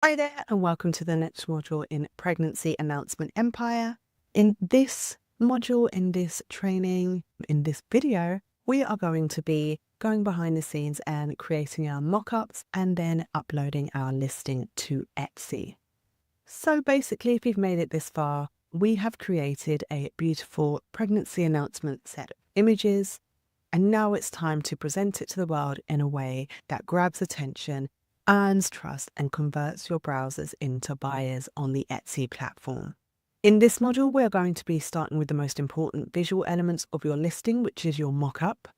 Hi there, and welcome to the next module in Pregnancy Announcement Empire. In this module, in this training, in this video, we are going to be going behind the scenes and creating our mock-ups and then uploading our listing to Etsy. So basically, if you've made it this far, we have created a beautiful pregnancy announcement set of images, and now it's time to present it to the world in a way that grabs attention, earns trust, and converts your browsers into buyers on the Etsy platform. In this module, we're going to be starting with the most important visual elements of your listing, which is your mockup.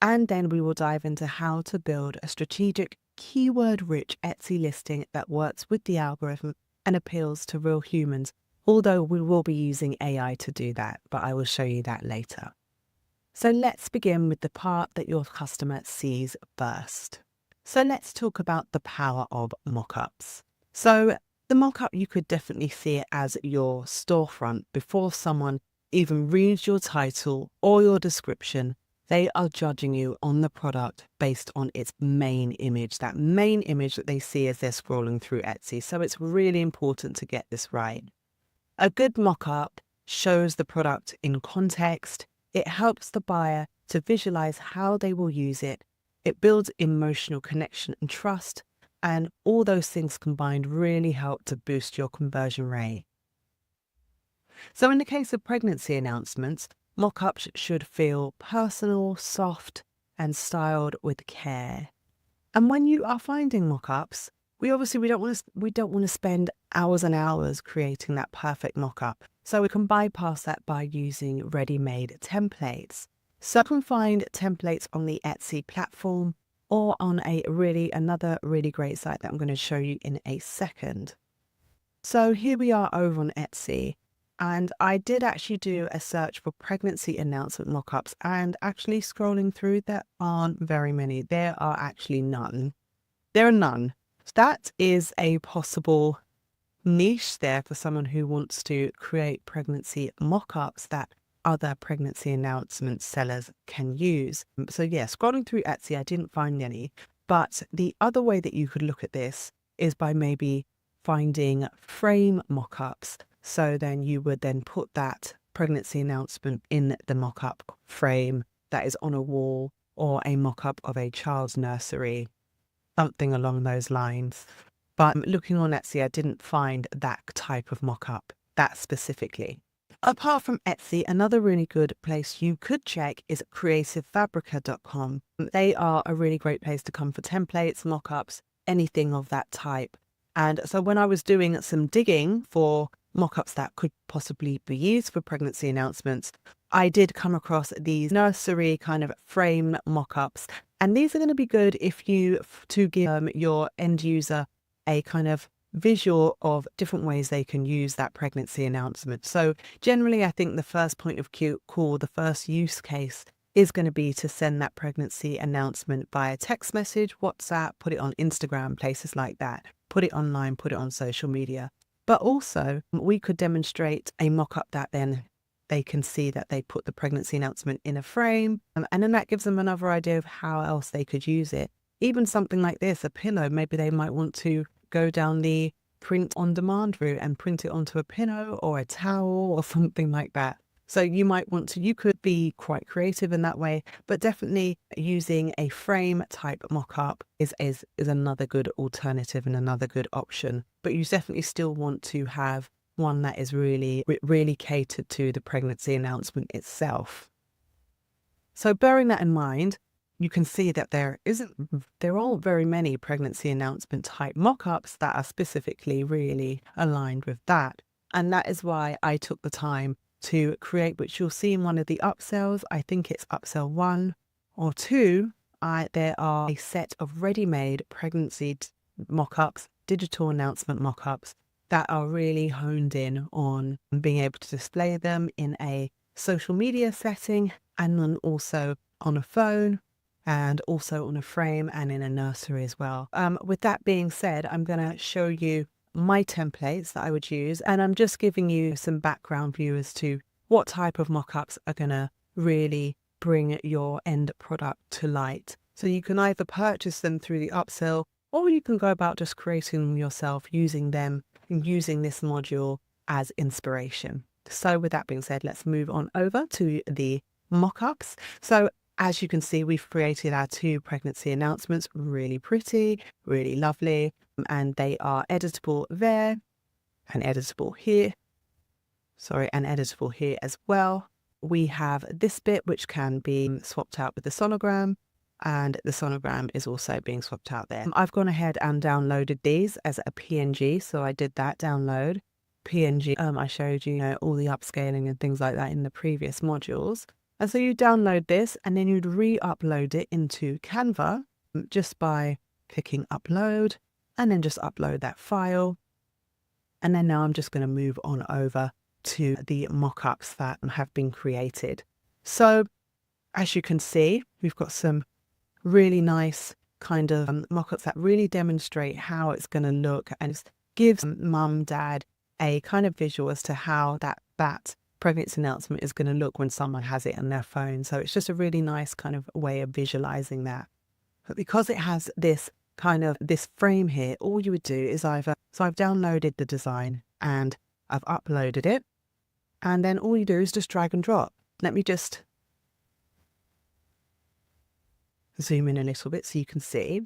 And then we will dive into how to build a strategic, keyword-rich Etsy listing that works with the algorithm and appeals to real humans, although we will be using AI to do that, but I will show you that later. So let's begin with the part that your customer sees first. So let's talk about the power of mockups. So the mockup, you could definitely see it as your storefront. Before someone even reads your title or your description, they are judging you on the product based on its main image, that main image that they see as they're scrolling through Etsy. So it's really important to get this right. A good mockup shows the product in context. It helps the buyer to visualize how they will use it. It builds emotional connection and trust, and all those things combined really help to boost your conversion rate. So in the case of pregnancy announcements, mock-ups should feel personal, soft, and styled with care. And when you are finding mock-ups, we don't want to spend hours and hours creating that perfect mock-up. So we can bypass that by using ready-made templates. So you can find templates on the Etsy platform or on another really great site that I'm going to show you in a second. So here we are over on Etsy, and I did actually do a search for pregnancy announcement mockups, and actually scrolling through, there aren't very many. There are actually none. There are none. That is a possible niche there for someone who wants to create pregnancy mock-ups that other pregnancy announcement sellers can use. So yeah, scrolling through Etsy, I didn't find any. But the other way that you could look at this is by maybe finding frame mock-ups. So then you would then put that pregnancy announcement in the mock-up frame that is on a wall, or a mock-up of a child's nursery, something along those lines. But looking on Etsy, I didn't find that type of mock-up, that specifically. Apart from Etsy, another really good place you could check is creativefabrica.com. They are a really great place to come for templates, mock-ups, anything of that type. And so when I was doing some digging for mock-ups that could possibly be used for pregnancy announcements, I did come across these nursery kind of frame mock-ups. And these are going to be good if you to give your end user a kind of visual of different ways they can use that pregnancy announcement. So generally, I think the first point of call, the first use case is going to be to send that pregnancy announcement via text message, WhatsApp, put it on Instagram, places like that, put it online, put it on social media. But also we could demonstrate a mock-up that then they can see that they put the pregnancy announcement in a frame, and then that gives them another idea of how else they could use it. Even something like this, a pillow, maybe they might want to go down the print on demand route and print it onto a pillow or a towel or something like that. So you could be quite creative in that way, but definitely using a frame type mock-up is another good alternative and another good option. But you definitely still want to have one that is really catered to the pregnancy announcement itself. So bearing that in mind, you can see that there aren't very many pregnancy announcement type mock-ups that are specifically really aligned with that. And that is why I took the time to create, which you'll see in one of the upsells. I think it's upsell 1 or 2. There are a set of ready-made pregnancy mock-ups, digital announcement mock-ups that are really honed in on being able to display them in a social media setting, and then also on a phone, and also on a frame and in a nursery as well. With that being said, I'm going to show you my templates that I would use, and I'm just giving you some background view as to what type of mock-ups are going to really bring your end product to light. So you can either purchase them through the upsell, or you can go about just creating them yourself using them and using this module as inspiration. So with that being said, let's move on over to the mock-ups. So as you can see, we've created our 2 pregnancy announcements, really pretty, really lovely, and they are editable there and editable here. And editable here as well. We have this bit which can be swapped out with the sonogram, and the sonogram is also being swapped out there. I've gone ahead and downloaded these as a PNG, so I did that download. PNG, I showed you, all the upscaling and things like that in the previous modules. And so you download this and then you'd re-upload it into Canva just by clicking upload and then just upload that file. And then now I'm just going to move on over to the mock-ups that have been created. So as you can see, we've got some really nice kind of mock-ups that really demonstrate how it's going to look and gives mum, dad a kind of visual as to how that pregnancy announcement is going to look when someone has it on their phone. So it's just a really nice kind of way of visualizing that. But because it has this frame here, all you would do is so I've downloaded the design and I've uploaded it, and then all you do is just drag and drop. Let me just zoom in a little bit so you can see.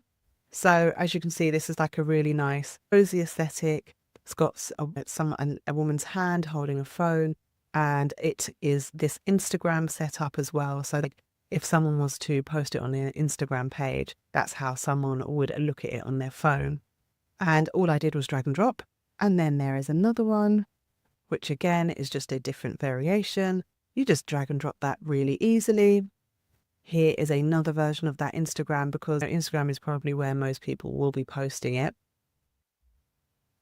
So as you can see, this is like a really nice cozy aesthetic. It's got a woman's hand holding a phone, and it is this Instagram setup as well. So if someone was to post it on their Instagram page, that's how someone would look at it on their phone. And all I did was drag and drop. And then there is another one, which again is just a different variation. You just drag and drop that really easily. Here is another version of that Instagram, because Instagram is probably where most people will be posting it.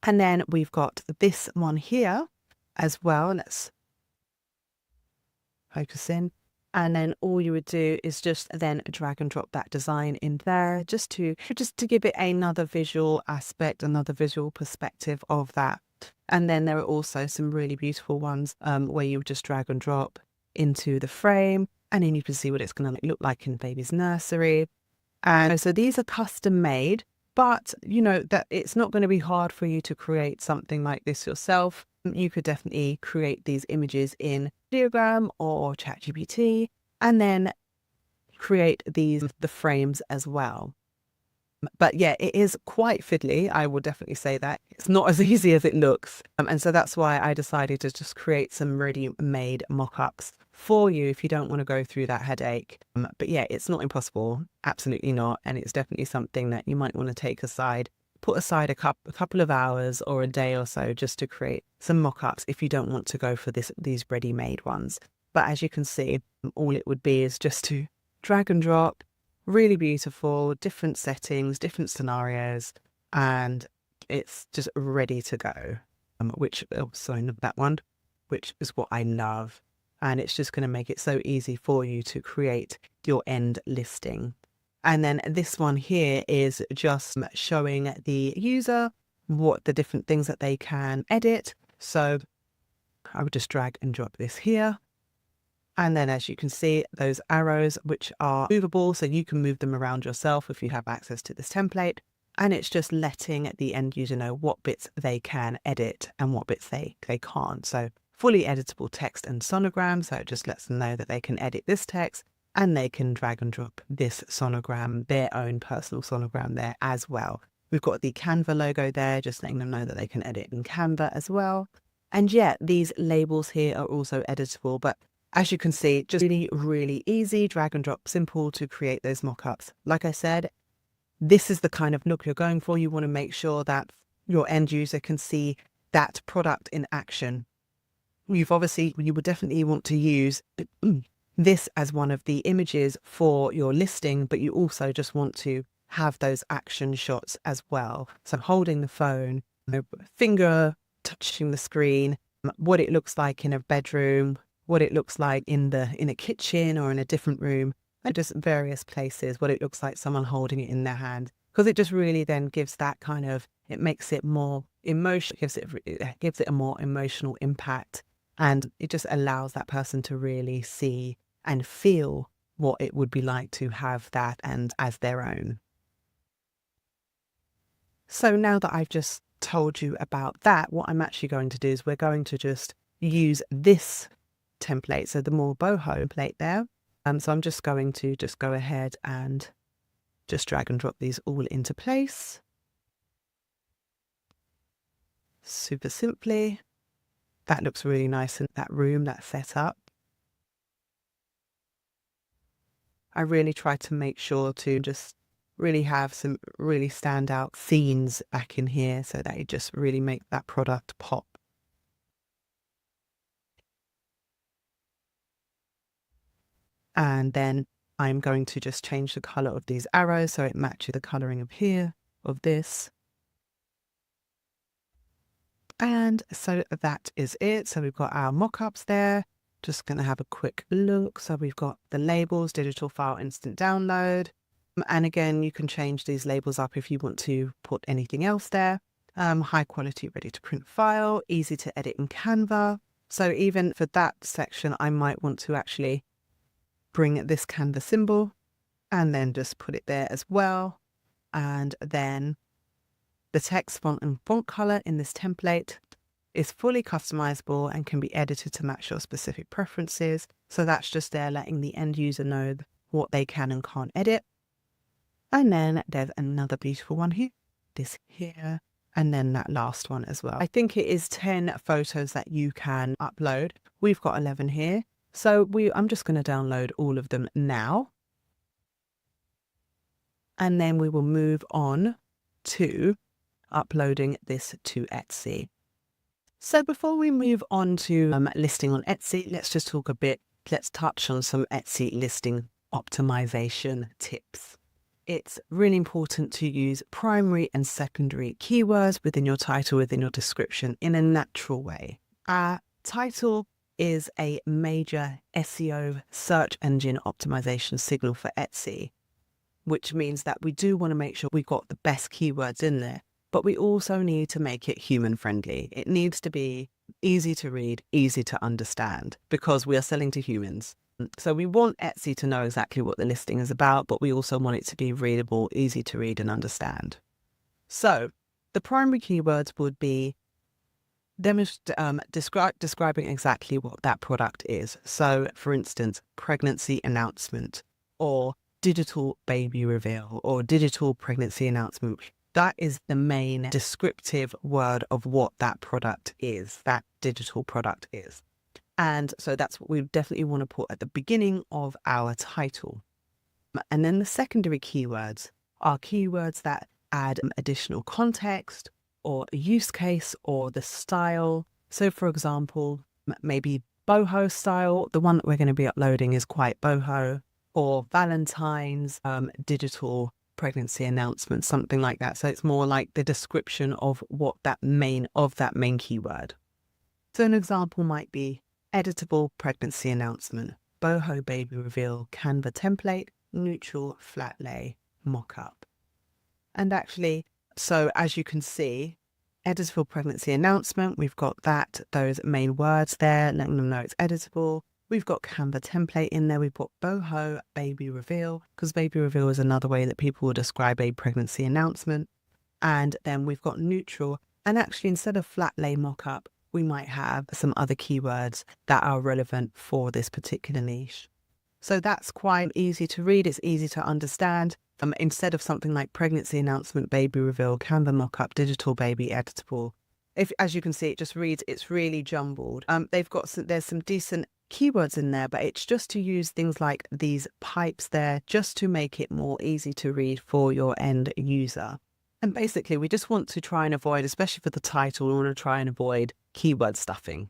And then we've got this one here as well. Let's focus in. And then all you would do is just then drag and drop that design in there just to give it another visual aspect, another visual perspective of that. And then there are also some really beautiful ones where you just drag and drop into the frame, and then you can see what it's going to look like in baby's nursery. And so these are custom made, but that it's not going to be hard for you to create something like this yourself. You could definitely create these images in Ideogram or ChatGPT and then create the frames as well. But yeah, it is quite fiddly. I will definitely say that. It's not as easy as it looks. And so that's why I decided to just create some ready-made mock-ups for you if you don't want to go through that headache. But yeah, it's not impossible. Absolutely not. And it's definitely something that you might want to put aside a couple of hours or a day or so just to create some mock-ups if you don't want to go for these ready-made ones. But as you can see, all it would be is just to drag and drop. Really beautiful, different settings, different scenarios, and it's just ready to go. Which is what I love. And it's just going to make it so easy for you to create your end listing. And then this one here is just showing the user what the different things that they can edit. So I would just drag and drop this here. And then as you can see, those arrows, which are movable, so you can move them around yourself if you have access to this template. And it's just letting the end user know what bits they can edit and what bits they can't. So fully editable text and sonogram. So it just lets them know that they can edit this text and they can drag and drop this sonogram, their own personal sonogram there as well. We've got the Canva logo there, just letting them know that they can edit in Canva as well. And yeah, these labels here are also editable, but as you can see, just really, really easy, drag and drop, simple to create those mock-ups. Like I said, this is the kind of look you're going for. You want to make sure that your end user can see that product in action. You would definitely want to use this as one of the images for your listing, but you also just want to have those action shots as well. So holding the phone, finger touching the screen, what it looks like in a bedroom, what it looks like in a kitchen or in a different room, and just various places, what it looks like someone holding it in their hand. Because it just really then gives that it makes it more emotional, gives it a more emotional impact. And it just allows that person to really see and feel what it would be like to have that and as their own. So now that I've just told you about that, what I'm actually going to do is we're going to just use this template, so the more boho template there. So I'm just going to just go ahead and just drag and drop these all into place. Super simply. That looks really nice in that room, that setup. I really try to make sure to just really have some really standout scenes back in here so that it just really make that product pop. And then I'm going to just change the color of these arrows so it matches the coloring of here, of this. And so that is it. So we've got our mock-ups there. Just going to have a quick look. So we've got the labels, digital file, instant download. And again, you can change these labels up if you want to put anything else there. High quality, ready to print file, easy to edit in Canva. So even for that section, I might want to actually bring this Canva symbol and then just put it there as well. And then the text font and font color in this template is fully customizable and can be edited to match your specific preferences. So that's just there letting the end user know what they can and can't edit. And then there's another beautiful one here, this here, and then that last one as well. I think it is 10 photos that you can upload. We've got 11 here. So I'm just going to download all of them now. And then we will move on to uploading this to Etsy. So before we move on to listing on Etsy, let's just talk a bit, let's touch on some Etsy listing optimization tips. It's really important to use primary and secondary keywords within your title, within your description in a natural way. Our title is a major SEO search engine optimization signal for Etsy, which means that we do want to make sure we've got the best keywords in there. But we also need to make it human friendly. It needs to be easy to read, easy to understand, because we are selling to humans. So we want Etsy to know exactly what the listing is about, but we also want it to be readable, easy to read and understand. So the primary keywords would be describing exactly what that product is. So for instance, pregnancy announcement or digital baby reveal or digital pregnancy announcement. That is the main descriptive word of what that product is, that digital product is. And so that's what we definitely want to put at the beginning of our title. And then the secondary keywords are keywords that add additional context or a use case or the style. So for example, maybe boho style, the one that we're going to be uploading is quite boho, or Valentine's digital pregnancy announcement, something like that. So it's more like the description of what that main keyword. So an example might be editable pregnancy announcement, boho baby reveal, Canva template, neutral flat lay, mock-up. And actually, so as you can see, editable pregnancy announcement, we've got those main words there, letting them know it's editable. We've got Canva template in there. We've got boho baby reveal, because baby reveal is another way that people will describe a pregnancy announcement. And then we've got neutral. And actually, instead of flat lay mock-up, we might have some other keywords that are relevant for this particular niche. So that's quite easy to read. It's easy to understand. Instead of something like pregnancy announcement, baby reveal, Canva mock-up, digital baby, editable. As you can see, it just reads, it's really jumbled. There's some decent keywords in there, but it's just to use things like these pipes there, just to make it more easy to read for your end user. And basically, we just want to try and avoid, especially for the title, we want to try and avoid keyword stuffing.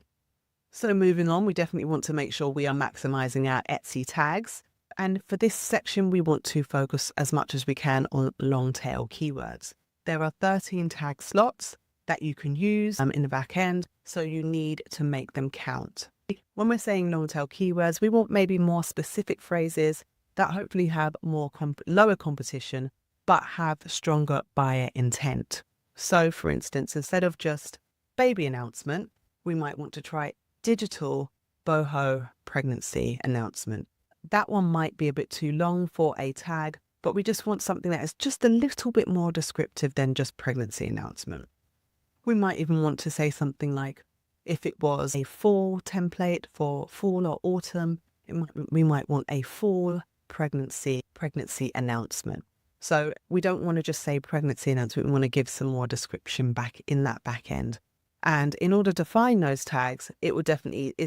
So moving on, we definitely want to make sure we are maximizing our Etsy tags. And for this section, we want to focus as much as we can on long tail keywords. There are 13 tag slots that you can use in the back end, so you need to make them count. When we're saying long tail keywords, we want maybe more specific phrases that hopefully have more lower competition, but have stronger buyer intent. So for instance, instead of just baby announcement, we might want to try digital boho pregnancy announcement. That one might be a bit too long for a tag, but we just want something that is just a little bit more descriptive than just pregnancy announcement. We might even want to say something like, if it was a fall template for fall or autumn, we might want a fall pregnancy announcement. So we don't want to just say pregnancy announcement. We want to give some more description back in that back end. And in order to find those tags, it's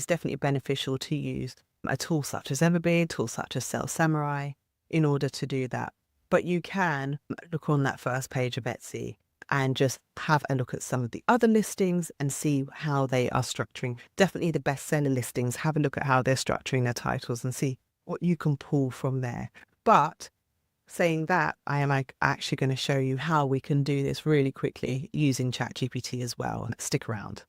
definitely beneficial to use a tool such as Everbee, a tool such as Sales Samurai in order to do that. But you can look on that first page of Etsy and just have a look at some of the other listings and see how they are structuring. Definitely the bestseller listings, have a look at how they're structuring their titles and see what you can pull from there. But saying that, I am actually going to show you how we can do this really quickly using ChatGPT as well. Stick around.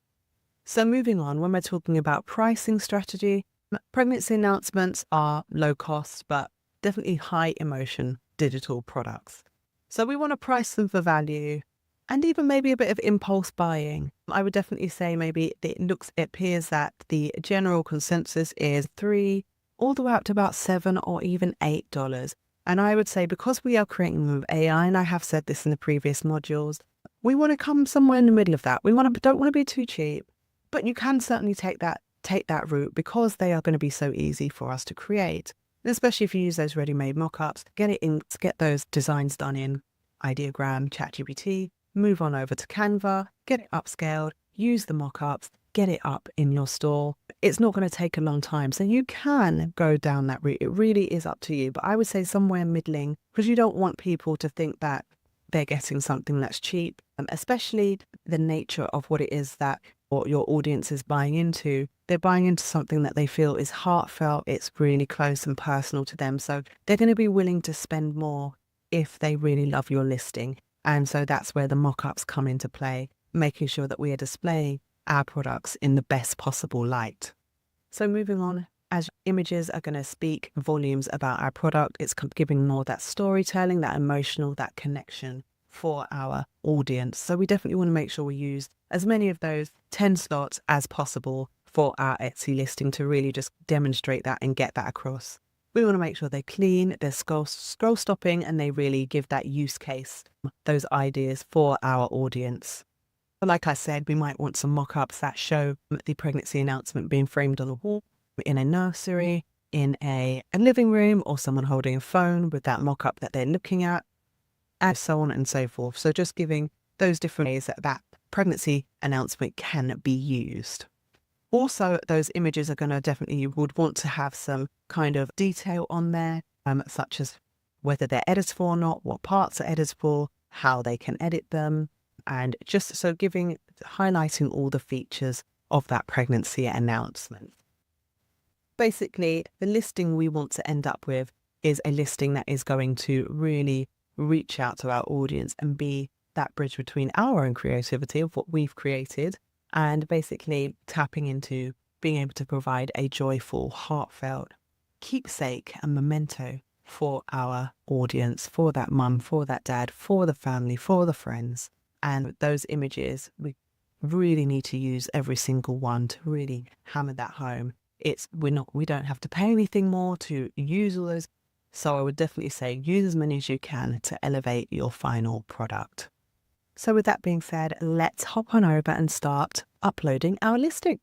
So moving on, when we're talking about pricing strategy, pregnancy announcements are low cost, but definitely high emotion digital products. So we want to price them for value and even maybe a bit of impulse buying. I would definitely say maybe it appears that the general consensus is $3 all the way up to about $7 or even $8. And I would say, because we are creating them with AI, and I have said this in the previous modules, we want to come somewhere in the middle of that. Don't want to be too cheap, but you can certainly take that route because they are going to be so easy for us to create. And especially if you use those ready-made mock-ups, get those designs done in Ideogram, ChatGPT, move on over to Canva, get it upscaled, use the mock-ups, get it up in your store. It's not going to take a long time. So you can go down that route. It really is up to you. But I would say somewhere middling, because you don't want people to think that they're getting something that's cheap, especially the nature of what it is that your audience is buying into. They're buying into something that they feel is heartfelt. It's really close and personal to them. So they're going to be willing to spend more if they really love your listing. And so that's where the mock-ups come into play, making sure that we are displaying our products in the best possible light. So moving on, as images are going to speak volumes about our product, it's giving more that storytelling, that emotional, that connection for our audience. So we definitely want to make sure we use as many of those 10 slots as possible for our Etsy listing to really just demonstrate that and get that across. We want to make sure they're clean, they're scroll stopping, and they really give that use case, those ideas for our audience. But like I said, we might want some mock-ups that show the pregnancy announcement being framed on a wall, in a nursery, in a living room, or someone holding a phone with that mock-up that they're looking at, and so on and so forth. So just giving those different ways that pregnancy announcement can be used. Also, those images are going to you would want to have some kind of detail on there, such as whether they're editable or not, what parts are editable, how they can edit them, and just so highlighting all the features of that pregnancy announcement. Basically, the listing we want to end up with is a listing that is going to really reach out to our audience and be that bridge between our own creativity of what we've created and basically tapping into being able to provide a joyful, heartfelt keepsake and memento for our audience, for that mum, for that dad, for the family, for the friends. And those images, we really need to use every single one to really hammer that home. We don't have to pay anything more to use all those. So I would definitely say use as many as you can to elevate your final product. So with that being said, let's hop on over and start uploading our listing.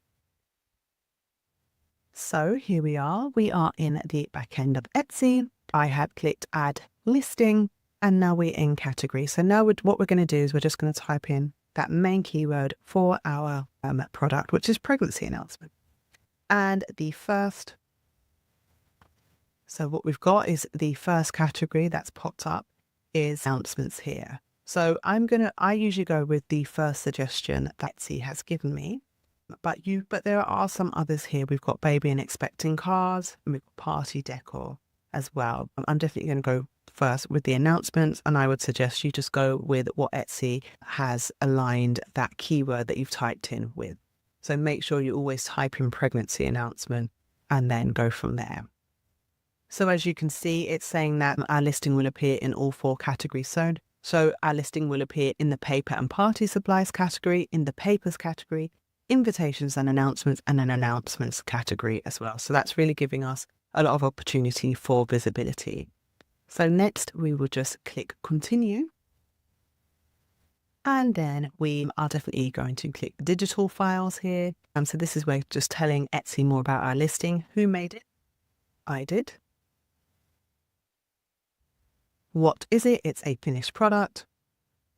So here we are in the back end of Etsy. I have clicked add listing. And now we're in category. So now what we're going to do is we're just going to type in that main keyword for our product, which is pregnancy announcement. And so what we've got is the first category that's popped up is announcements here. So I usually go with the first suggestion that Etsy has given me, but there are some others here. We've got baby and expecting cards, and we've got party decor as well. I'm definitely going to go first with the announcements, and I would suggest you just go with what Etsy has aligned that keyword that you've typed in with. So make sure you always type in pregnancy announcement and then go from there. So as you can see, it's saying that our listing will appear in all 4 categories. So our listing will appear in the paper and party supplies category, in the papers category, invitations and announcements, and an announcements category as well. So that's really giving us a lot of opportunity for visibility. So next we will just click continue. And then we are definitely going to click digital files here. So this is where just telling Etsy more about our listing. Who made it? I did. What is it? It's a finished product.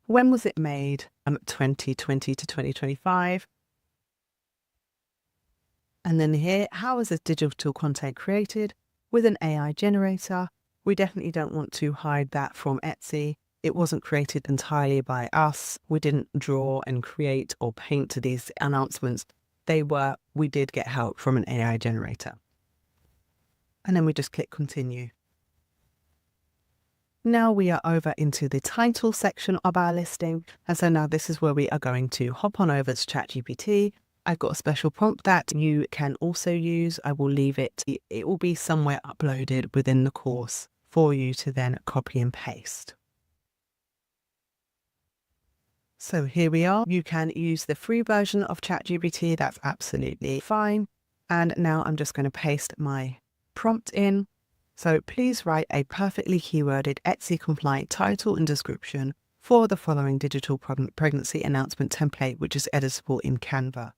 When was it made? 2020 to 2025. And then here, how is this digital content created? With an AI generator. We definitely don't want to hide that from Etsy. It wasn't created entirely by us. We didn't draw and create or paint these announcements. We did get help from an AI generator. And then we just click continue. Now we are over into the title section of our listing. And so now this is where we are going to hop on over to ChatGPT. I've got a special prompt that you can also use. I will leave it. It will be somewhere uploaded within the course for you to then copy and paste. So here we are. You can use the free version of ChatGPT. That's absolutely fine. And now I'm just going to paste my prompt in. So please write a perfectly keyworded Etsy compliant title and description for the following digital pregnancy announcement template, which is editable in Canva.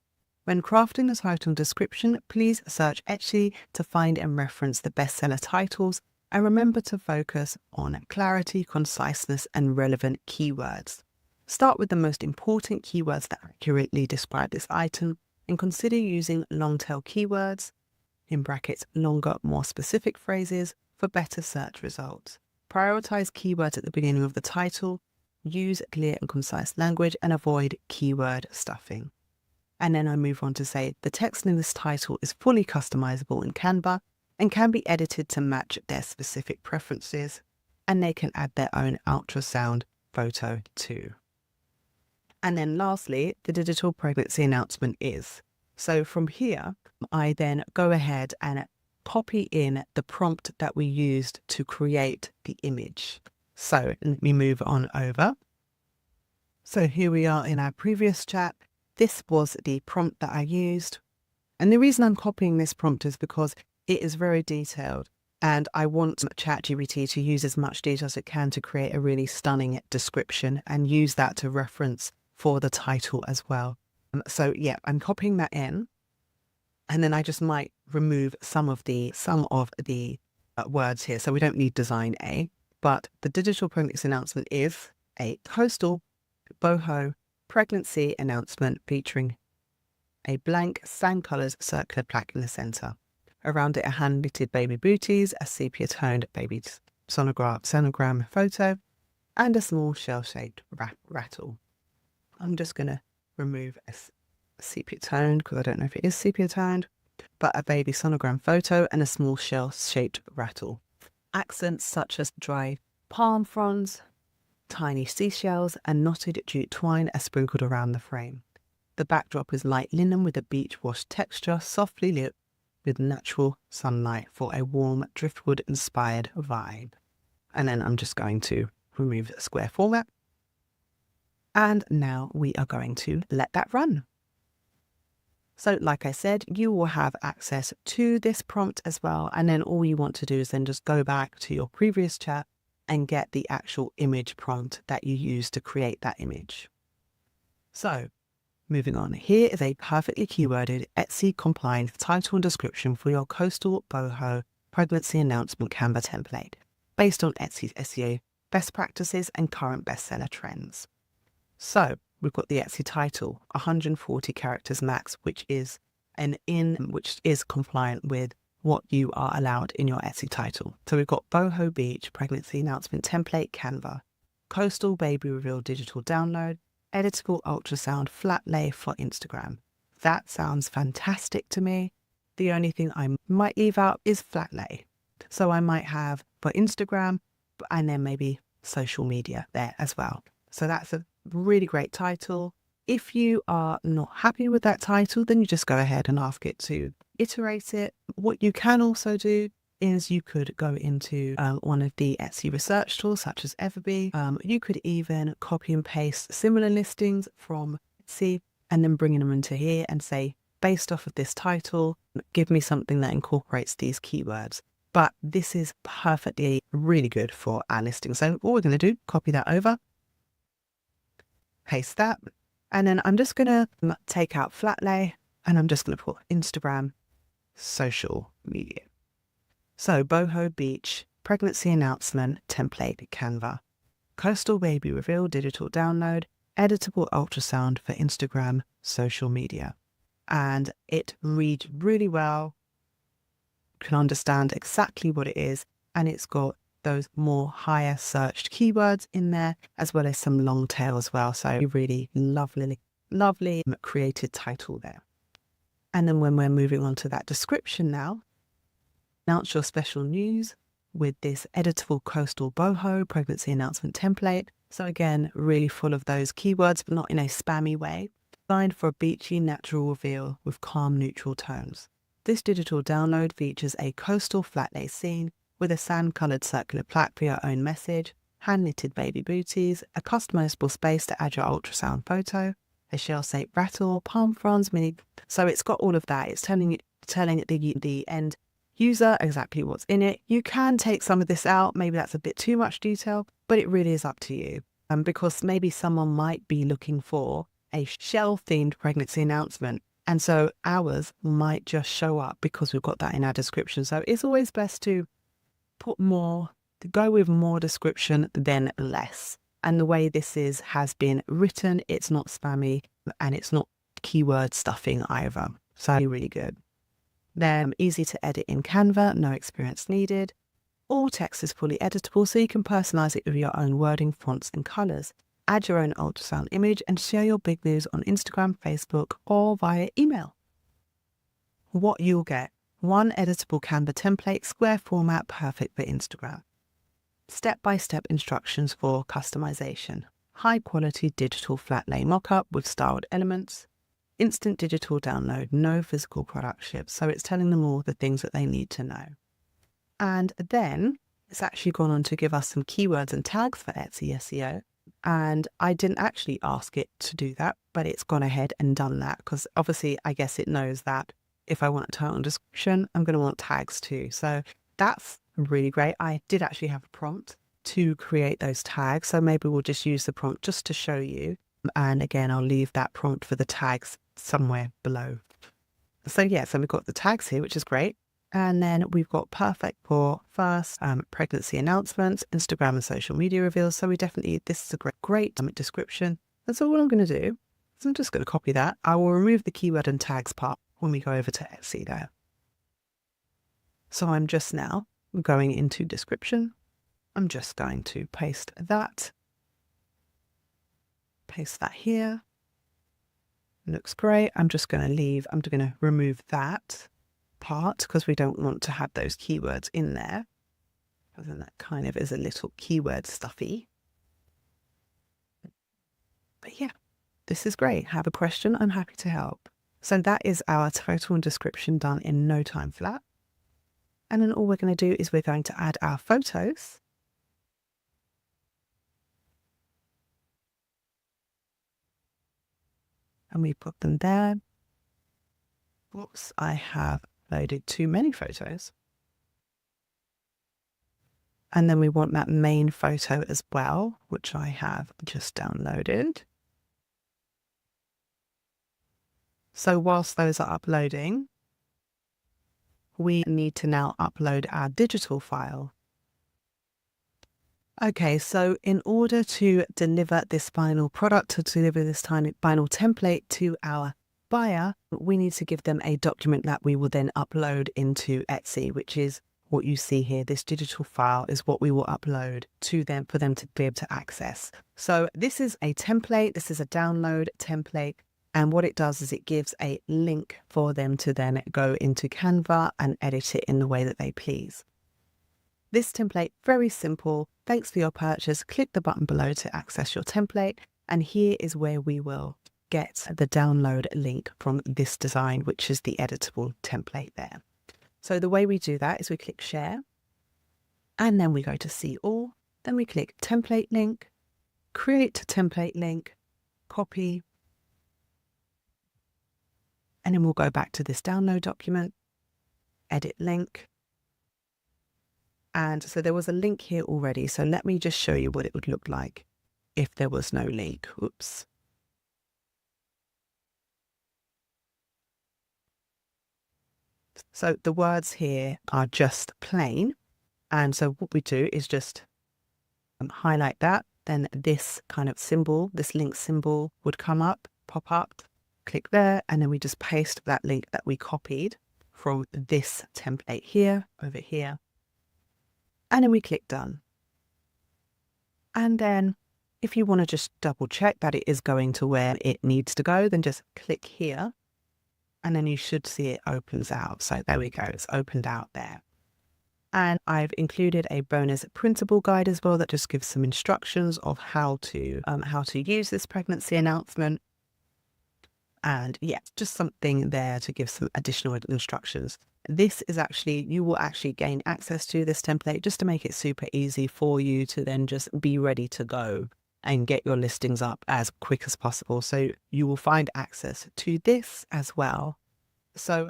When crafting the title and description, please search Etsy to find and reference the bestseller titles, and remember to focus on clarity, conciseness, and relevant keywords. Start with the most important keywords that accurately describe this item, and consider using long tail keywords, in brackets longer, more specific phrases, for better search results. Prioritize keywords at the beginning of the title, use clear and concise language, and avoid keyword stuffing. And then I move on to say the text in this title is fully customizable in Canva and can be edited to match their specific preferences, and they can add their own ultrasound photo too. And then lastly, the digital pregnancy announcement is. So from here, I then go ahead and copy in the prompt that we used to create the image. So let me move on over. So here we are in our previous chat. This was the prompt that I used. And the reason I'm copying this prompt is because it is very detailed. And I want ChatGPT to use as much detail as it can to create a really stunning description and use that to reference for the title as well. So yeah, I'm copying that in. And then I just might remove some of the words here. So we don't need design A, but the digital pregnancy announcement is a coastal boho pregnancy announcement featuring a blank sand colours circular plaque in the centre. Around it are hand-knitted baby booties, a sepia-toned baby sonogram photo, and a small shell-shaped rattle. I'm just going to remove a sepia-toned, because I don't know if it is sepia-toned, but a baby sonogram photo and a small shell-shaped rattle. Accents such as dry palm fronds, tiny seashells, and knotted jute twine are sprinkled around the frame. The backdrop is light linen with a beach wash texture, softly lit with natural sunlight for a warm driftwood-inspired vibe. And then I'm just going to remove the square format. And now we are going to let that run. So like I said, you will have access to this prompt as well. And then all you want to do is then just go back to your previous chat and get the actual image prompt that you used to create that image. So moving on, here is a perfectly keyworded Etsy compliant title and description for your coastal boho pregnancy announcement Canva template based on Etsy's SEO best practices and current bestseller trends. So we've got the Etsy title, 140 characters max, which is compliant with what you are allowed in your Etsy title. So we've got boho beach pregnancy announcement template Canva, coastal baby reveal digital download, editable ultrasound flat lay for Instagram. That sounds fantastic to me. The only thing I might leave out is flat lay. So I might have for Instagram and then maybe social media there as well. So that's a really great title. If you are not happy with that title, then you just go ahead and ask it to iterate it. What you can also do is you could go into one of the Etsy research tools such as Everbee. You could even copy and paste similar listings from Etsy and then bring them into here and say, based off of this title, give me something that incorporates these keywords. But this is perfectly really good for our listing. So all we're going to do, copy that over, paste that, and then I'm just going to take out flat lay and I'm just going to put Instagram social media. So Boho Beach, pregnancy announcement, template, Canva, coastal baby reveal, digital download, editable ultrasound for Instagram social media. And it reads really well, can understand exactly what it is, and it's got those more higher searched keywords in there, as well as some long tail as well. So really lovely created title there. And then when we're moving on to that description now, announce your special news with this editable coastal boho pregnancy announcement template. So again, really full of those keywords, but not in a spammy way. Designed for a beachy natural reveal with calm neutral tones. This digital download features a coastal flat lay scene with a sand-coloured circular plaque for your own message, hand-knitted baby booties, a customizable space to add your ultrasound photo, a shell-shaped rattle, palm fronds, mini. So it's got all of that. It's telling the end user exactly what's in it. You can take some of this out. Maybe that's a bit too much detail, but it really is up to you. Because maybe someone might be looking for a shell-themed pregnancy announcement. And so ours might just show up because we've got that in our description. So it's always best to go with more description than less. And the way this has been written, it's not spammy and it's not keyword stuffing either. So really good. Then easy to edit in Canva, no experience needed. All text is fully editable, so you can personalize it with your own wording, fonts and colors. Add your own ultrasound image and share your big news on Instagram, Facebook, or via email. What you'll get: one editable Canva template, square format, perfect for Instagram. Step-by-step instructions for customization. High-quality digital flat lay mockup with styled elements. Instant digital download, no physical product ships. So it's telling them all the things that they need to know. And then it's actually gone on to give us some keywords and tags for Etsy SEO. And I didn't actually ask it to do that, but it's gone ahead and done that because obviously I guess it knows that if I want a title and description, I'm going to want tags too. So that's really great. I did actually have a prompt to create those tags. So maybe we'll just use the prompt just to show you. And again, I'll leave that prompt for the tags somewhere below. So yeah, so we've got the tags here, which is great. And then we've got perfect for first pregnancy announcements, Instagram and social media reveals. So this is a great description. That's all I'm going to do. So I'm just going to copy that. I will remove the keyword and tags part when we go over to Etsy there. So I'm just now going into description. I'm just going to paste that here. Looks great. I'm going to remove that part because we don't want to have those keywords in there. Because then that kind of is a little keyword stuffy. But yeah, this is great. Have a question? I'm happy to help. So that is our title and description done in no time flat. And then all we're going to do is we're going to add our photos. And we put them there. Whoops, I have loaded too many photos. And then we want that main photo as well, which I have just downloaded. So whilst those are uploading, we need to now upload our digital file. Okay, so in order to deliver this final product, to deliver this final template to our buyer, we need to give them a document that we will then upload into Etsy, which is what you see here. This digital file is what we will upload to them for them to be able to access. So this is a template. This is a download template. And what it does is it gives a link for them to then go into Canva and edit it in the way that they please. This template, very simple. Thanks for your purchase. Click the button below to access your template. And here is where we will get the download link from this design, which is the editable template there. So the way we do that is we click share and then we go to see all. Then we click template link, create template link, copy. And then we'll go back to this download document, edit link, And so there was a link here already. So let me just show you what it would look like if there was no link. Oops. So the words here are just plain. And so what we do is just highlight that. Then this kind of symbol, this link symbol would come up, pop up, click there. And then we just paste that link that we copied from this template here, over here. And then we click done. And then if you want to just double check that it is going to where it needs to go, then just click here. And then you should see it opens out. So there we go. It's opened out there. And I've included a bonus printable guide as well that just gives some instructions of how to use this pregnancy announcement. And yeah, just something there to give some additional instructions. This is actually, you will actually gain access to this template just to make it super easy for you to then just be ready to go and get your listings up as quick as possible. So you will find access to this as well. So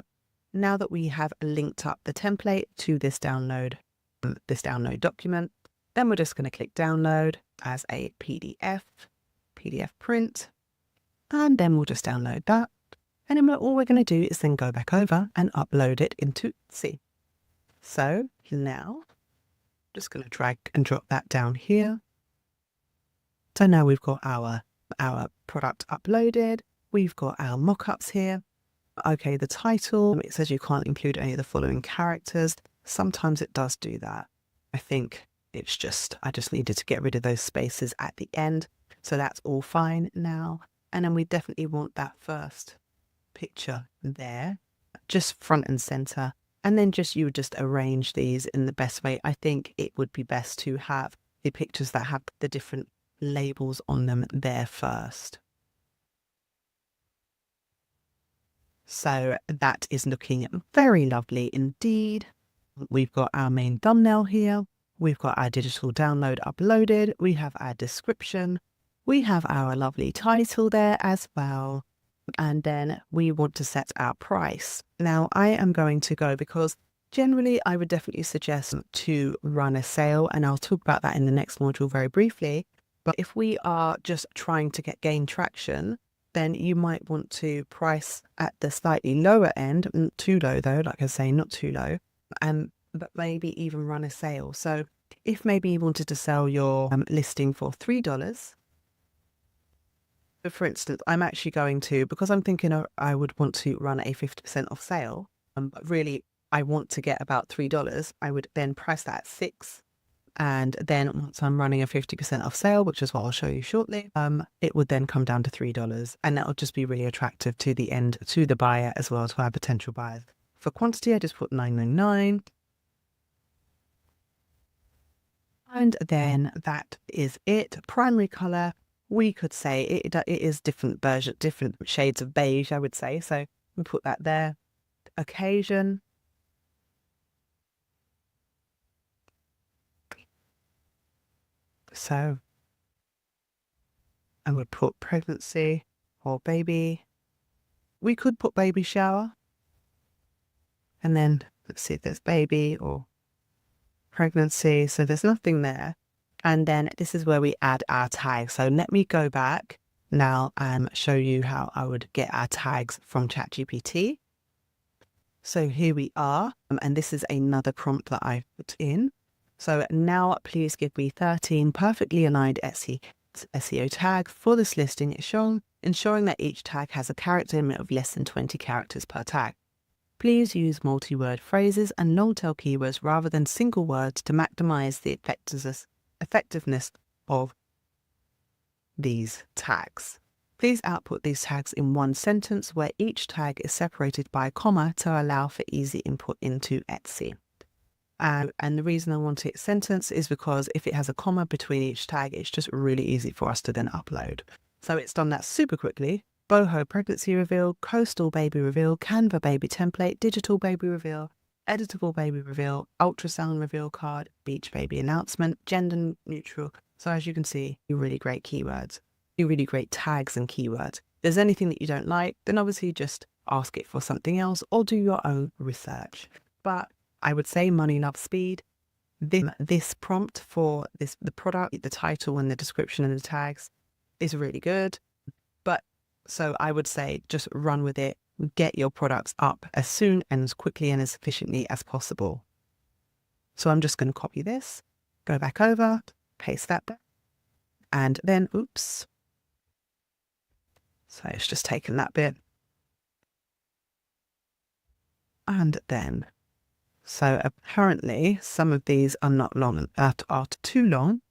now that we have linked up the template to this download document, then we're just going to click download as a PDF print, and then we'll just download that. And then all we're going to do is then go back over and upload it into Etsy. So now, just going to drag and drop that down here. So now we've got our product uploaded. We've got our mock-ups here. Okay, the title, it says you can't include any of the following characters. Sometimes it does do that. I think it's just, I just needed to get rid of those spaces at the end. So that's all fine now. And then we definitely want that first picture there, just front and center. And then you would just arrange these in the best way. I think it would be best to have the pictures that have the different labels on them there first. So that is looking very lovely indeed. We've got our main thumbnail here. We've got our digital download uploaded. We have our description. We have our lovely title there as well. And then we want to set our price. Now I am going to go, because generally I would definitely suggest to run a sale, and I'll talk about that in the next module very briefly. But if we are just trying to gain traction, then you might want to price at the slightly lower end, not too low though, like I say, not too low, but maybe even run a sale. So if maybe you wanted to sell your listing for $3, for instance, I'm actually going to, because I'm thinking I would want to run a 50% off sale, but really I want to get about $3, I would then price that at $6. And then once I'm running a 50% off sale, which is what I'll show you shortly, it would then come down to $3. And that would just be really attractive to the buyer as well, to our potential buyers. For quantity, I just put $9.99. And then that is it. Primary color, we could say it is different shades of beige, I would say. So we put that there. Occasion. So I would put pregnancy or baby. We could put baby shower. And then let's see if there's baby or pregnancy. So there's nothing there. And then this is where we add our tags. So let me go back now and show you how I would get our tags from ChatGPT. So here we are. And this is another prompt that I've put in. So now please give me 13 perfectly aligned SEO tags for this listing, ensuring that each tag has a character limit of less than 20 characters per tag. Please use multi-word phrases and long-tail keywords rather than single words to maximize the effectiveness of these tags. Please output these tags in one sentence where each tag is separated by a comma to allow for easy input into Etsy. And the reason I want it sentence is because if it has a comma between each tag, it's just really easy for us to then upload. So it's done that super quickly. Boho pregnancy reveal, coastal baby reveal, Canva baby template, digital baby reveal, editable baby reveal, ultrasound reveal card, beach baby announcement, gender neutral. So as you can see, really great keywords, really great tags and keywords. If there's anything that you don't like, then obviously just ask it for something else or do your own research. But I would say money loves speed. This prompt for the product, the title and the description and the tags is really good. But so I would say just run with it. Get your products up as soon and as quickly and as efficiently as possible. So I'm just going to copy this, go back over, paste that there, and then, oops. So it's just taken that bit. And then, so apparently some of these are not long, are too long.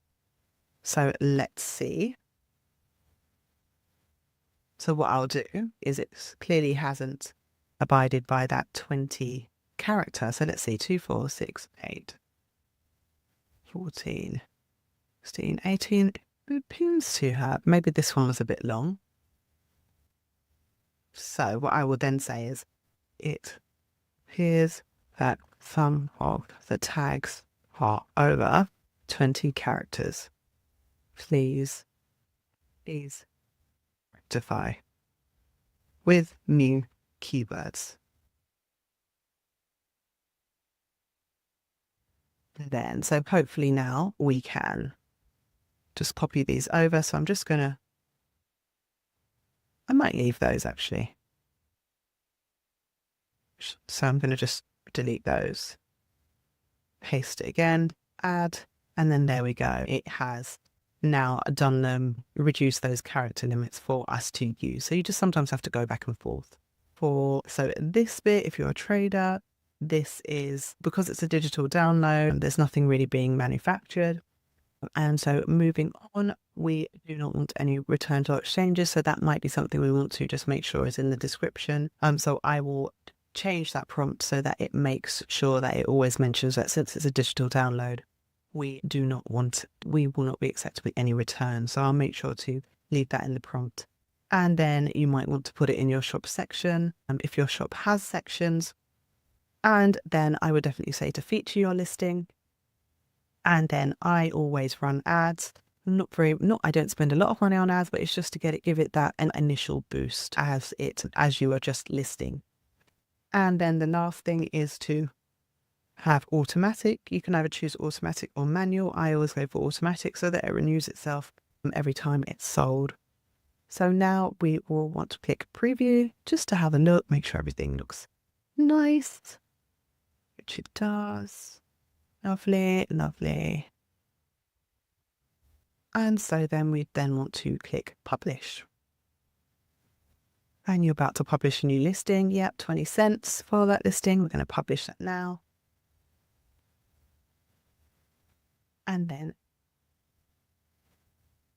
So let's see. So what I'll do is it clearly hasn't abided by that 20 character. So let's see, 2, 4, 6, 8, 14, 16, 18. It appears to have, maybe this one was a bit long. So what I will then say is it appears that some of the tags are over 20 characters. Please rectify with new keywords. Then, so hopefully now we can just copy these over. So I'm just going to, I might leave those actually. So I'm going to just delete those, paste it again, add, and then there we go. It has now done them, reduce those character limits for us to use. So you just sometimes have to go back and forth. So this bit, if you're a trader, this is, because it's a digital download, there's nothing really being manufactured. And so moving on, we do not want any return to exchanges. So that might be something we want to just make sure is in the description. So I will change that prompt so that it makes sure that it always mentions that since it's a digital download, we will not be accepting any return. So I'll make sure to leave that in the prompt. And then you might want to put it in your shop section, if your shop has sections. And then I would definitely say to feature your listing. And then I always run ads. I don't spend a lot of money on ads, but it's just to give it that an initial boost as you are just listing. And then the last thing is to have automatic. You can either choose automatic or manual. I always go for automatic so that it renews itself every time it's sold. So now we will want to click preview just to have a look, make sure everything looks nice, which it does. Lovely, lovely. And so then we want to click publish. And you're about to publish a new listing. Yep, 20 cents for that listing. We're going to publish that now. And then,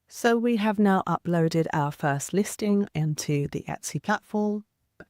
so we have now uploaded our first listing into the Etsy platform.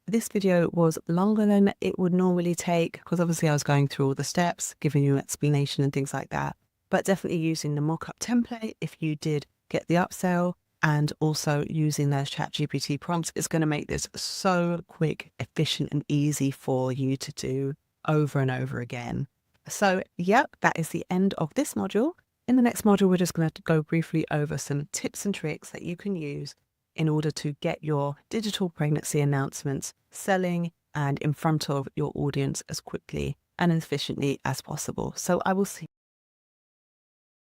This video was longer than it would normally take because obviously I was going through all the steps, giving you an explanation and things like that. But definitely using the mockup template if you did get the upsell, and also using those ChatGPT prompts is going to make this so quick, efficient and easy for you to do over and over again. So yep, that is the end of this module. In the next module, we're just going to go briefly over some tips and tricks that you can use in order to get your digital pregnancy announcements selling and in front of your audience as quickly and efficiently as possible. So I will see